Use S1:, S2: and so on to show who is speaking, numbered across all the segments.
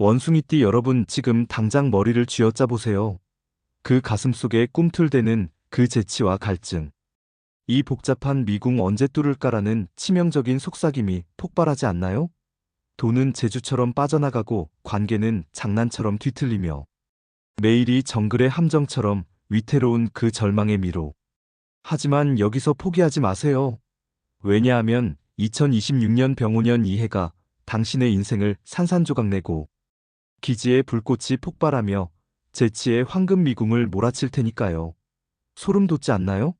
S1: 원숭이띠 여러분, 지금 당장 머리를 쥐어짜 보세요. 그 가슴 속에 꿈틀대는 그 재치와 갈증. 이 복잡한 미궁 언제 뚫을까라는 치명적인 속삭임이 폭발하지 않나요? 돈은 제주처럼 빠져나가고 관계는 장난처럼 뒤틀리며 매일이 정글의 함정처럼 위태로운 그 절망의 미로. 하지만 여기서 포기하지 마세요. 왜냐하면 2026년 병오년 이해가 당신의 인생을 산산조각 내고 기지의 불꽃이 폭발하며 재치의 황금 미궁을 몰아칠 테니까요. 소름 돋지 않나요?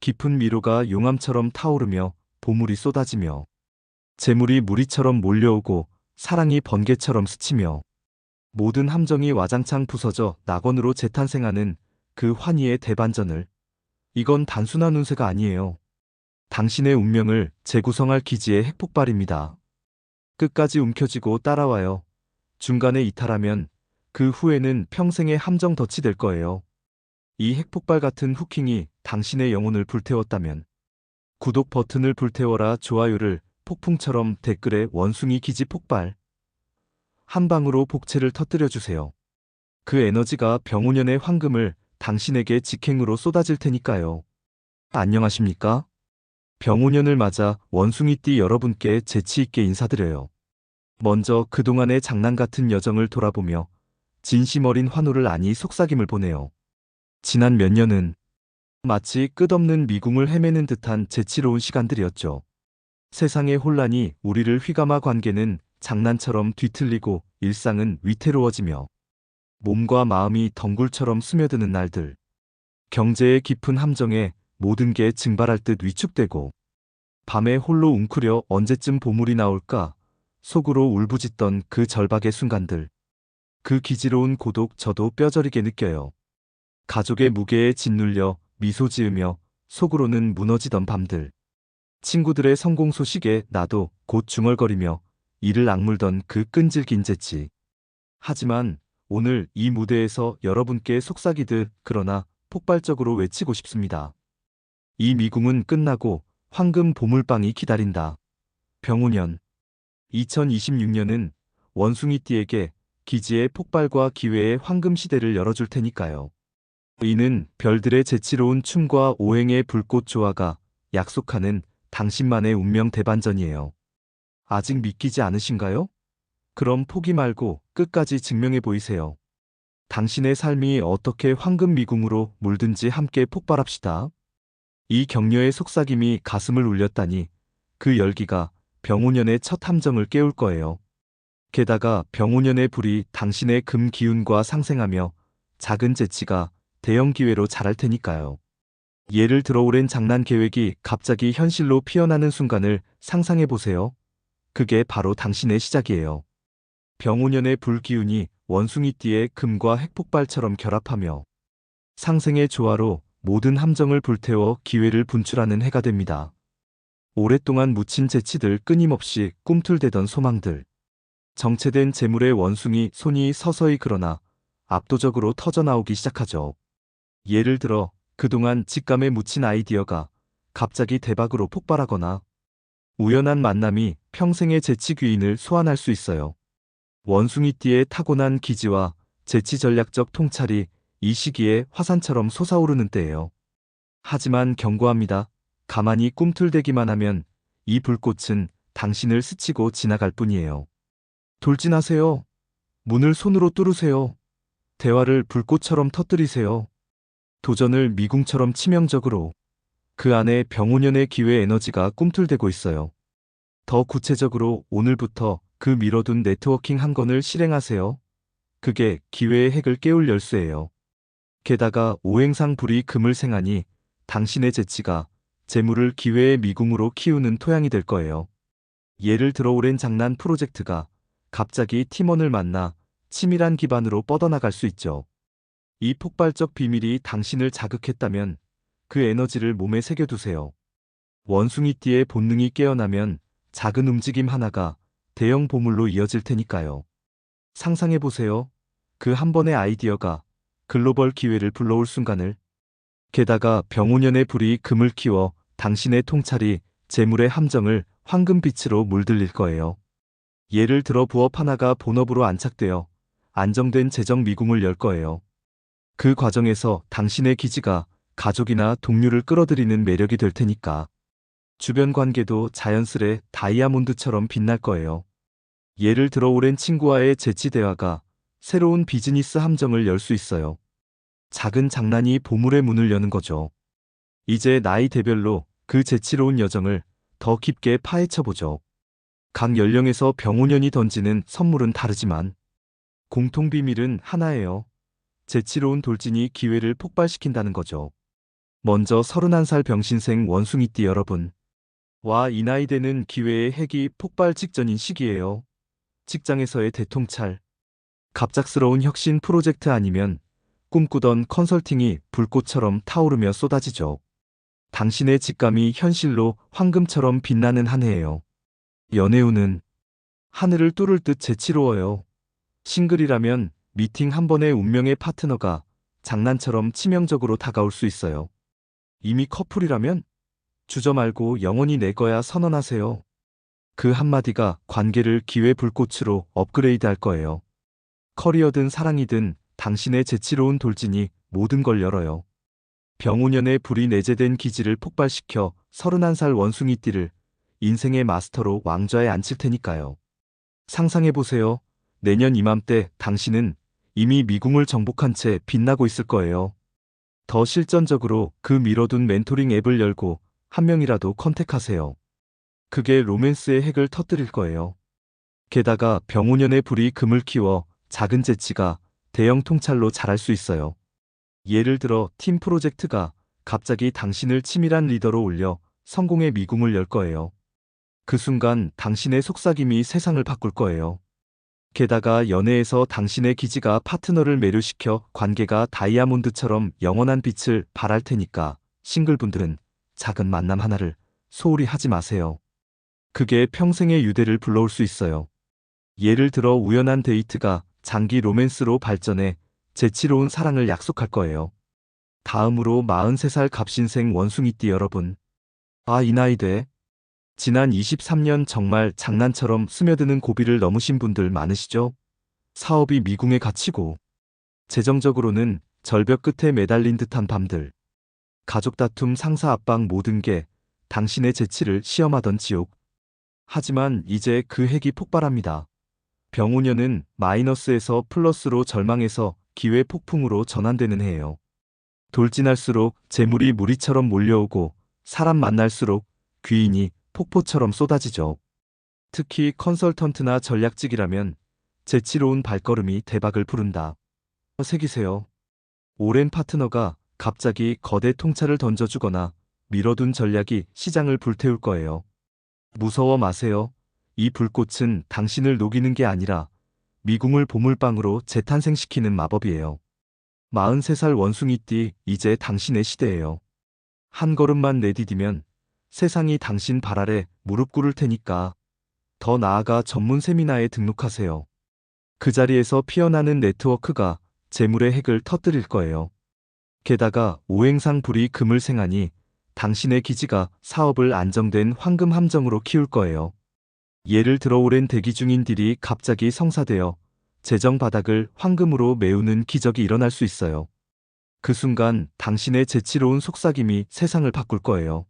S1: 깊은 미로가 용암처럼 타오르며 보물이 쏟아지며 재물이 무리처럼 몰려오고 사랑이 번개처럼 스치며 모든 함정이 와장창 부서져 낙원으로 재탄생하는 그 환희의 대반전을. 이건 단순한 운세가 아니에요. 당신의 운명을 재구성할 기지의 핵폭발입니다. 끝까지 움켜쥐고 따라와요. 중간에 이탈하면 그 후에는 평생의 함정 덫이 될 거예요. 이 핵폭발 같은 후킹이 당신의 영혼을 불태웠다면 구독 버튼을 불태워라, 좋아요를 폭풍처럼 댓글에 원숭이 기지 폭발. 한 방으로 복채를 터뜨려주세요. 그 에너지가 병오년의 황금을 당신에게 직행으로 쏟아질 테니까요. 안녕하십니까? 병오년을 맞아 원숭이띠 여러분께 재치있게 인사드려요. 먼저 그동안의 장난 같은 여정을 돌아보며 진심 어린 환호를 아니 속삭임을 보내요. 지난 몇 년은 마치 끝없는 미궁을 헤매는 듯한 재치로운 시간들이었죠. 세상의 혼란이 우리를 휘감아 관계는 장난처럼 뒤틀리고 일상은 위태로워지며 몸과 마음이 덩굴처럼 스며드는 날들. 경제의 깊은 함정에 모든 게 증발할 듯 위축되고 밤에 홀로 웅크려 언제쯤 보물이 나올까 속으로 울부짖던 그 절박의 순간들. 그 기지로운 고독 저도 뼈저리게 느껴요. 가족의 무게에 짓눌려 미소 지으며 속으로는 무너지던 밤들. 친구들의 성공 소식에 나도 곧 중얼거리며 이를 악물던 그 끈질긴 재치. 하지만 오늘 이 무대에서 여러분께 속삭이듯 그러나 폭발적으로 외치고 싶습니다. 이 미궁은 끝나고 황금 보물빵이 기다린다. 병오년. 2026년은 원숭이띠에게 기지의 폭발과 기회의 황금 시대를 열어줄 테니까요. 이는 별들의 재치로운 춤과 오행의 불꽃 조화가 약속하는 당신만의 운명 대반전이에요. 아직 믿기지 않으신가요? 그럼 포기 말고 끝까지 증명해 보이세요. 당신의 삶이 어떻게 황금 미궁으로 물든지 함께 폭발합시다. 이 격려의 속삭임이 가슴을 울렸다니 그 열기가 병오년의 첫 함정을 깨울 거예요. 게다가 병오년의 불이 당신의 금 기운과 상생하며 작은 재치가 대형 기회로 자랄 테니까요. 예를 들어 오랜 장난 계획이 갑자기 현실로 피어나는 순간을 상상해 보세요. 그게 바로 당신의 시작이에요. 병오년의 불 기운이 원숭이띠의 금과 핵폭발처럼 결합하며 상생의 조화로 모든 함정을 불태워 기회를 분출하는 해가 됩니다. 오랫동안 묻힌 재치들, 끊임없이 꿈틀대던 소망들. 정체된 재물의 원숭이 손이 서서히 그러나 압도적으로 터져나오기 시작하죠. 예를 들어 그동안 직감에 묻힌 아이디어가 갑자기 대박으로 폭발하거나 우연한 만남이 평생의 재치 귀인을 소환할 수 있어요. 원숭이띠의 타고난 기지와 재치 전략적 통찰이 이 시기에 화산처럼 솟아오르는 때예요. 하지만 경고합니다. 가만히 꿈틀대기만 하면 이 불꽃은 당신을 스치고 지나갈 뿐이에요. 돌진하세요. 문을 손으로 뚫으세요. 대화를 불꽃처럼 터뜨리세요. 도전을 미궁처럼 치명적으로. 그 안에 병오년의 기회 에너지가 꿈틀대고 있어요. 더 구체적으로 오늘부터 그 미뤄둔 네트워킹 한 건을 실행하세요. 그게 기회의 핵을 깨울 열쇠예요. 게다가 오행상 불이 금을 생하니 당신의 재치가 재물을 기회의 미궁으로 키우는 토양이 될 거예요. 예를 들어 오랜 장난 프로젝트가 갑자기 팀원을 만나 치밀한 기반으로 뻗어나갈 수 있죠. 이 폭발적 비밀이 당신을 자극했다면 그 에너지를 몸에 새겨두세요. 원숭이띠의 본능이 깨어나면 작은 움직임 하나가 대형 보물로 이어질 테니까요. 상상해보세요. 그 한 번의 아이디어가 글로벌 기회를 불러올 순간을. 게다가 병오년의 불이 금을 키워 당신의 통찰이 재물의 함정을 황금빛으로 물들일 거예요. 예를 들어 부업 하나가 본업으로 안착되어 안정된 재정 미궁을 열 거예요. 그 과정에서 당신의 기지가 가족이나 동료를 끌어들이는 매력이 될 테니까 주변 관계도 자연스레 다이아몬드처럼 빛날 거예요. 예를 들어 오랜 친구와의 재치 대화가 새로운 비즈니스 함정을 열 수 있어요. 작은 장난이 보물의 문을 여는 거죠. 이제 나이대별로 그 재치로운 여정을 더 깊게 파헤쳐 보죠. 각 연령에서 병5년이 던지는 선물은 다르지만 공통 비밀은 하나예요. 재치로운 돌진이 기회를 폭발시킨다는 거죠. 먼저 31살 병신생 원숭이띠 여러분. 와, 이 나이 되는 기회의 핵이 폭발 직전인 시기예요. 직장에서의 대통찰, 갑작스러운 혁신 프로젝트 아니면 꿈꾸던 컨설팅이 불꽃처럼 타오르며 쏟아지죠. 당신의 직감이 현실로 황금처럼 빛나는 한 해예요. 연애운은 하늘을 뚫을 듯 재치로워요. 싱글이라면 미팅 한 번에 운명의 파트너가 장난처럼 치명적으로 다가올 수 있어요. 이미 커플이라면 주저 말고 영원히 내 거야 선언하세요. 그 한마디가 관계를 기회 불꽃으로 업그레이드 할 거예요. 커리어든 사랑이든 당신의 재치로운 돌진이 모든 걸 열어요. 병5년의 불이 내재된 기지를 폭발시켜 31살 원숭이띠를 인생의 마스터로 왕좌에 앉힐 테니까요. 상상해보세요. 내년 이맘때 당신은 이미 미궁을 정복한 채 빛나고 있을 거예요. 더 실전적으로 그 미뤄둔 멘토링 앱을 열고 한 명이라도 컨택하세요. 그게 로맨스의 핵을 터뜨릴 거예요. 게다가 병5년의 불이 금을 키워 작은 재치가 대형 통찰로 자랄 수 있어요. 예를 들어 팀 프로젝트가 갑자기 당신을 치밀한 리더로 올려 성공의 미궁을 열 거예요. 그 순간 당신의 속삭임이 세상을 바꿀 거예요. 게다가 연애에서 당신의 기지가 파트너를 매료시켜 관계가 다이아몬드처럼 영원한 빛을 발할 테니까 싱글분들은 작은 만남 하나를 소홀히 하지 마세요. 그게 평생의 유대를 불러올 수 있어요. 예를 들어 우연한 데이트가 장기 로맨스로 발전해 재치로운 사랑을 약속할 거예요. 다음으로 43살 갑신생 원숭이띠 여러분. 아, 이 나이 돼. 지난 23년 정말 장난처럼 스며드는 고비를 넘으신 분들 많으시죠? 사업이 미궁에 갇히고, 재정적으로는 절벽 끝에 매달린 듯한 밤들, 가족 다툼, 상사 압박 모든 게 당신의 재치를 시험하던 지옥. 하지만 이제 그 핵이 폭발합니다. 병5년은 마이너스에서 플러스로 절망에서 기회 폭풍으로 전환되는 해예요. 돌진할수록 재물이 무리처럼 몰려오고 사람 만날수록 귀인이 폭포처럼 쏟아지죠. 특히 컨설턴트나 전략직이라면 재치로운 발걸음이 대박을 부른다. 새기세요. 오랜 파트너가 갑자기 거대 통찰을 던져주거나 미뤄둔 전략이 시장을 불태울 거예요. 무서워 마세요. 이 불꽃은 당신을 녹이는 게 아니라 미궁을 보물방으로 재탄생시키는 마법이에요. 43살 원숭이띠, 이제 당신의 시대예요. 한 걸음만 내디디면 세상이 당신 발 아래 무릎 꿇을 테니까 더 나아가 전문 세미나에 등록하세요. 그 자리에서 피어나는 네트워크가 재물의 핵을 터뜨릴 거예요. 게다가 오행상 불이 금을 생하니 당신의 기지가 사업을 안정된 황금 함정으로 키울 거예요. 예를 들어 오랜 대기 중인 딜이 갑자기 성사되어 재정 바닥을 황금으로 메우는 기적이 일어날 수 있어요. 그 순간 당신의 재치로운 속삭임이 세상을 바꿀 거예요.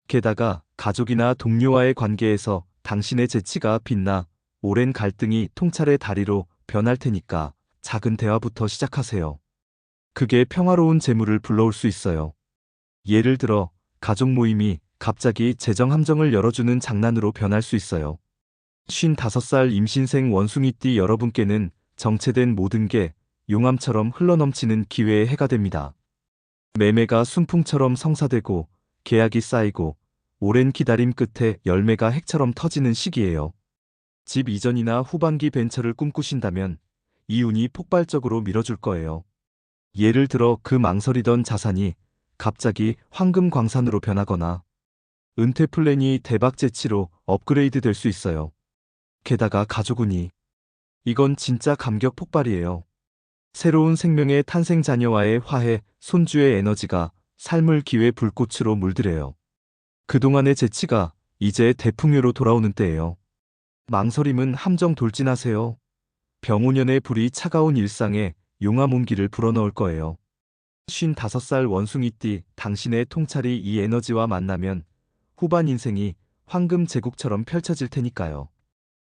S1: 게다가 가족이나 동료와의 관계에서 당신의 재치가 빛나 오랜 갈등이 통찰의 다리로 변할 테니까 작은 대화부터 시작하세요. 그게 평화로운 재물을 불러올 수 있어요. 예를 들어 가족 모임이 갑자기 재정 함정을 열어주는 장난으로 변할 수 있어요. 55살 임신생 원숭이띠 여러분께는 정체된 모든 게 용암처럼 흘러넘치는 기회의 해가 됩니다. 매매가 순풍처럼 성사되고 계약이 쌓이고 오랜 기다림 끝에 열매가 핵처럼 터지는 시기예요. 집 이전이나 후반기 벤처를 꿈꾸신다면 이 운이 폭발적으로 밀어줄 거예요. 예를 들어 그 망설이던 자산이 갑자기 황금 광산으로 변하거나 은퇴 플랜이 대박 재치로 업그레이드 될 수 있어요. 게다가 가족운이, 이건 진짜 감격 폭발이에요. 새로운 생명의 탄생, 자녀와의 화해, 손주의 에너지가 삶을 기회 불꽃으로 물들여요. 그동안의 재치가 이제 대풍요로 돌아오는 때예요. 망설임은 함정 돌진하세요. 병오년의 불이 차가운 일상에 용암 온기를 불어넣을 거예요. 55살 원숭이띠, 당신의 통찰이 이 에너지와 만나면 후반 인생이 황금 제국처럼 펼쳐질 테니까요.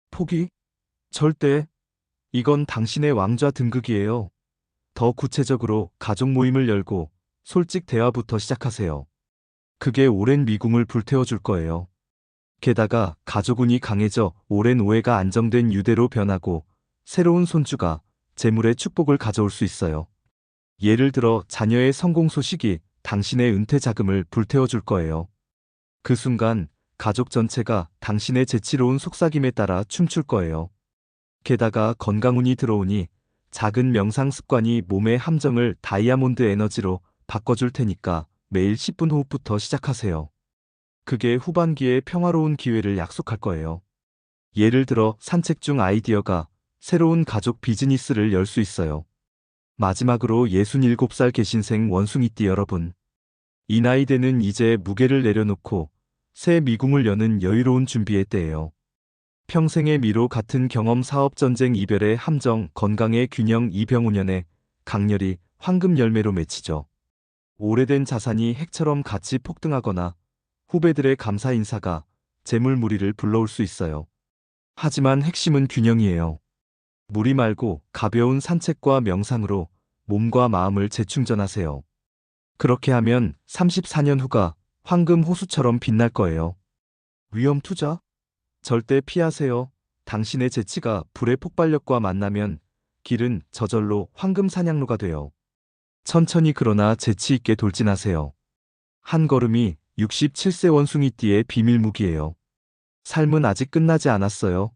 S1: 포기? 절대. 이건 당신의 왕좌 등극이에요. 더 구체적으로 가족 모임을 열고 솔직 대화부터 시작하세요. 그게 오랜 미궁을 불태워줄 거예요. 게다가 가족운이 강해져 오랜 오해가 안정된 유대로 변하고 새로운 손주가 재물의 축복을 가져올 수 있어요. 예를 들어 자녀의 성공 소식이 당신의 은퇴 자금을 불태워줄 거예요. 그 순간 가족 전체가 당신의 재치로운 속삭임에 따라 춤출 거예요. 게다가 건강운이 들어오니 작은 명상 습관이 몸의 함정을 다이아몬드 에너지로 바꿔줄 테니까 매일 10분 호흡부터 시작하세요. 그게 후반기에 평화로운 기회를 약속할 거예요. 예를 들어 산책 중 아이디어가 새로운 가족 비즈니스를 열 수 있어요. 마지막으로 67살 개신생 원숭이띠 여러분. 이 나이대는 이제 무게를 내려놓고 새 미궁을 여는 여유로운 준비의 때예요. 평생의 미로 같은 경험, 사업, 전쟁, 이별의 함정, 건강의 균형, 이 병오년에 강렬히 황금 열매로 맺히죠. 오래된 자산이 핵처럼 같이 폭등하거나 후배들의 감사 인사가 재물무리를 불러올 수 있어요. 하지만 핵심은 균형이에요. 무리 말고 가벼운 산책과 명상으로 몸과 마음을 재충전하세요. 그렇게 하면 34년 후가 황금 호수처럼 빛날 거예요. 위험 투자? 절대 피하세요. 당신의 재치가 불의 폭발력과 만나면 길은 저절로 황금 산양로가 돼요. 천천히 그러나 재치 있게 돌진하세요. 한 걸음이 67세 원숭이띠의 비밀 무기예요. 삶은 아직 끝나지 않았어요.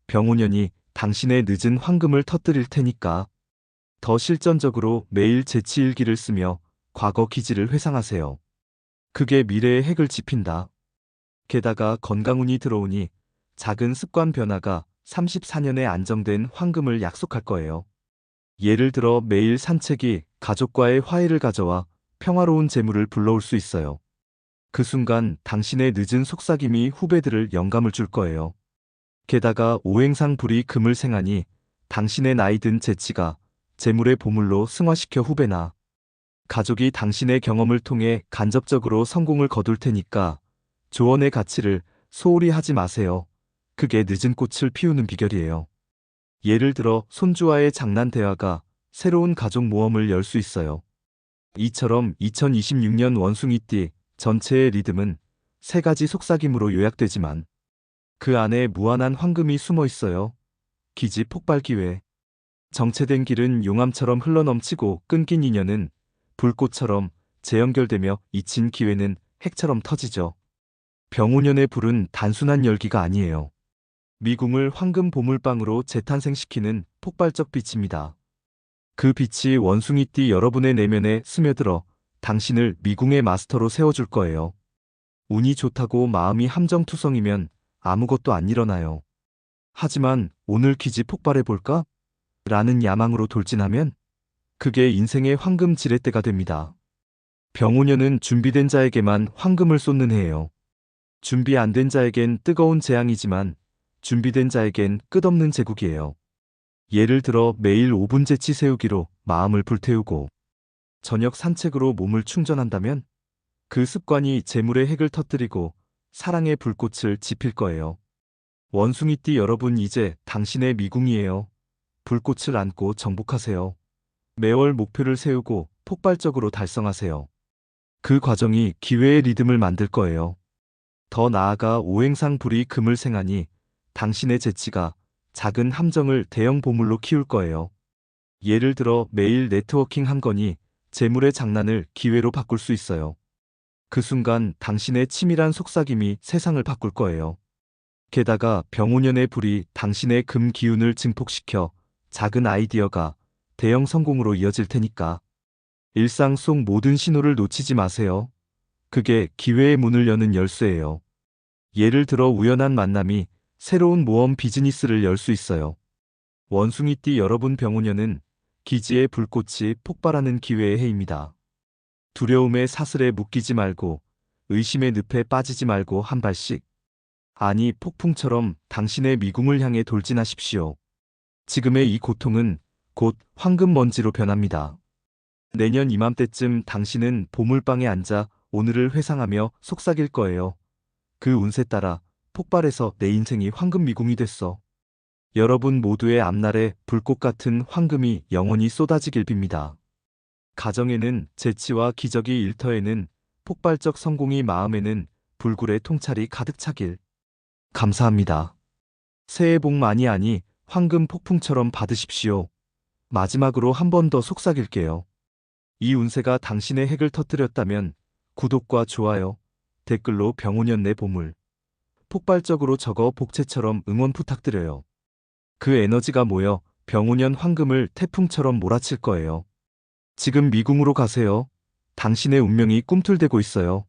S1: 병오년이 당신의 늦은 황금을 터뜨릴 테니까 더 실전적으로 매일 재치 일기를 쓰며 과거 기질을 회상하세요. 그게 미래의 핵을 지핀다. 게다가 건강운이 들어오니 작은 습관 변화가 34년의 안정된 황금을 약속할 거예요. 예를 들어 매일 산책이 가족과의 화해를 가져와 평화로운 재물을 불러올 수 있어요. 그 순간 당신의 늦은 속삭임이 후배들을 영감을 줄 거예요. 게다가 오행상 불이 금을 생하니 당신의 나이든 재치가 재물의 보물로 승화시켜 후배나 가족이 당신의 경험을 통해 간접적으로 성공을 거둘 테니까 조언의 가치를 소홀히 하지 마세요. 그게 늦은 꽃을 피우는 비결이에요. 예를 들어 손주와의 장난 대화가 새로운 가족 모험을 열 수 있어요. 이처럼 2026년 원숭이띠 전체의 리듬은 세 가지 속삭임으로 요약되지만 그 안에 무한한 황금이 숨어 있어요. 기지 폭발 기회. 정체된 길은 용암처럼 흘러넘치고 끊긴 인연은 불꽃처럼 재연결되며 잊힌 기회는 핵처럼 터지죠. 병오년의 불은 단순한 열기가 아니에요. 미궁을 황금 보물방으로 재탄생시키는 폭발적 빛입니다. 그 빛이 원숭이띠 여러분의 내면에 스며들어 당신을 미궁의 마스터로 세워줄 거예요. 운이 좋다고 마음이 함정투성이면 아무것도 안 일어나요. 하지만 오늘 기지 폭발해볼까? 라는 야망으로 돌진하면 그게 인생의 황금 지렛대가 됩니다. 병오년은 준비된 자에게만 황금을 쏟는 해예요. 준비 안 된 자에겐 뜨거운 재앙이지만 준비된 자에겐 끝없는 제국이에요. 예를 들어 매일 5분 재치 세우기로 마음을 불태우고 저녁 산책으로 몸을 충전한다면 그 습관이 재물의 핵을 터뜨리고 사랑의 불꽃을 지필 거예요. 원숭이띠 여러분, 이제 당신의 미궁이에요. 불꽃을 안고 정복하세요. 매월 목표를 세우고 폭발적으로 달성하세요. 그 과정이 기회의 리듬을 만들 거예요. 더 나아가 오행상 불이 금을 생하니 당신의 재치가 작은 함정을 대형 보물로 키울 거예요. 예를 들어 매일 네트워킹 한 건이 재물의 장난을 기회로 바꿀 수 있어요. 그 순간 당신의 치밀한 속삭임이 세상을 바꿀 거예요. 게다가 병오년의 불이 당신의 금 기운을 증폭시켜 작은 아이디어가 대형 성공으로 이어질 테니까 일상 속 모든 신호를 놓치지 마세요. 그게 기회의 문을 여는 열쇠예요. 예를 들어 우연한 만남이 새로운 모험 비즈니스를 열 수 있어요. 원숭이띠 여러분, 병오년은 기지의 불꽃이 폭발하는 기회의 해입니다. 두려움의 사슬에 묶이지 말고 의심의 늪에 빠지지 말고 한 발씩 아니, 폭풍처럼 당신의 미궁을 향해 돌진하십시오. 지금의 이 고통은 곧 황금 먼지로 변합니다. 내년 이맘때쯤 당신은 보물방에 앉아 오늘을 회상하며 속삭일 거예요. 그 운세 따라 폭발해서 내 인생이 황금 미궁이 됐어. 여러분 모두의 앞날에 불꽃 같은 황금이 영원히 쏟아지길 빕니다. 가정에는 재치와 기적이 일터에는 폭발적 성공이 마음에는 불굴의 통찰이 가득 차길. 감사합니다. 새해 복 많이 하니 황금 폭풍처럼 받으십시오. 마지막으로 한 번 더 속삭일게요. 이 운세가 당신의 핵을 터뜨렸다면 구독과 좋아요, 댓글로 병오년 내 보물 폭발적으로 적어 복채처럼 응원 부탁드려요. 그 에너지가 모여 병오년 황금을 태풍처럼 몰아칠 거예요. 지금 미궁으로 가세요. 당신의 운명이 꿈틀대고 있어요.